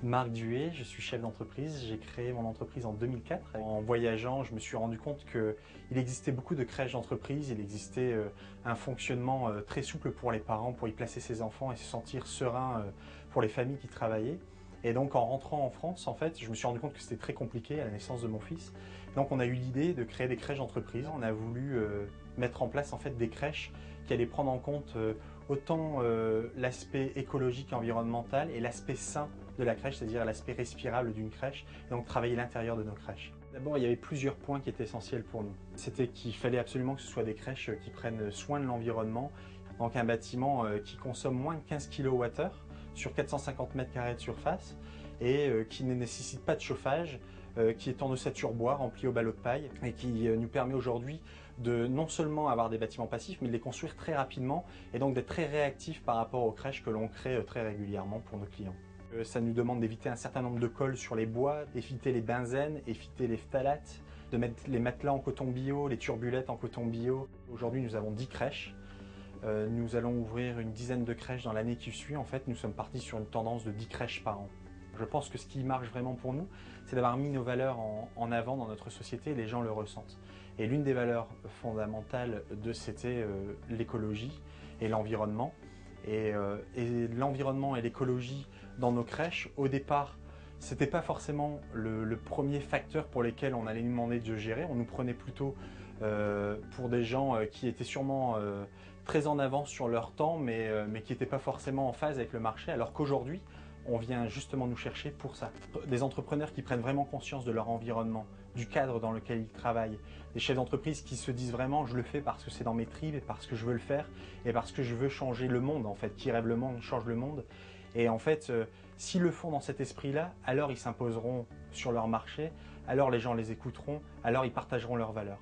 Marc Duet, je suis chef d'entreprise. J'ai créé mon entreprise en 2004. En voyageant, je me suis rendu compte qu'il existait beaucoup de crèches d'entreprise. Il existait un fonctionnement très souple pour les parents, pour y placer ses enfants et se sentir serein pour les familles qui travaillaient. Et donc en rentrant en France, en fait, je me suis rendu compte que c'était très compliqué à la naissance de mon fils. Donc on a eu l'idée de créer des crèches d'entreprise. On a voulu mettre en place en fait des crèches qui allaient prendre en compte autant l'aspect écologique et environnemental et l'aspect sain de la crèche, c'est-à-dire l'aspect respirable d'une crèche, et donc travailler l'intérieur de nos crèches. D'abord, il y avait plusieurs points qui étaient essentiels pour nous. C'était qu'il fallait absolument que ce soit des crèches qui prennent soin de l'environnement, donc un bâtiment qui consomme moins de 15 kWh sur 450 m² de surface et qui ne nécessite pas de chauffage, qui est en ossature bois rempli au ballot de paille et qui nous permet aujourd'hui de non seulement avoir des bâtiments passifs mais de les construire très rapidement et donc d'être très réactifs par rapport aux crèches que l'on crée très régulièrement pour nos clients. Ça nous demande d'éviter un certain nombre de cols sur les bois, d'éviter les benzènes, éviter les phtalates, de mettre les matelas en coton bio, les turbulettes en coton bio. Aujourd'hui, nous avons 10 crèches. Nous allons ouvrir une dizaine de crèches dans l'année qui suit. En fait, nous sommes partis sur une tendance de 10 crèches par an. Je pense que ce qui marche vraiment pour nous, c'est d'avoir mis nos valeurs en avant dans notre société et les gens le ressentent. Et l'une des valeurs fondamentales c'était l'écologie et l'environnement. Et l'environnement et l'écologie dans nos crèches, au départ, c'était pas forcément le premier facteur pour lesquels on allait nous demander de gérer. On nous prenait plutôt pour des gens qui étaient sûrement très en avance sur leur temps, mais qui n'étaient pas forcément en phase avec le marché, alors qu'aujourd'hui, on vient justement nous chercher pour ça. Des entrepreneurs qui prennent vraiment conscience de leur environnement, du cadre dans lequel ils travaillent, des chefs d'entreprise qui se disent vraiment je le fais parce que c'est dans mes tripes et parce que je veux le faire et parce que je veux changer le monde en fait, qui rêve le monde change le monde. Et en fait, s'ils le font dans cet esprit-là, alors ils s'imposeront sur leur marché, alors les gens les écouteront, alors ils partageront leurs valeurs.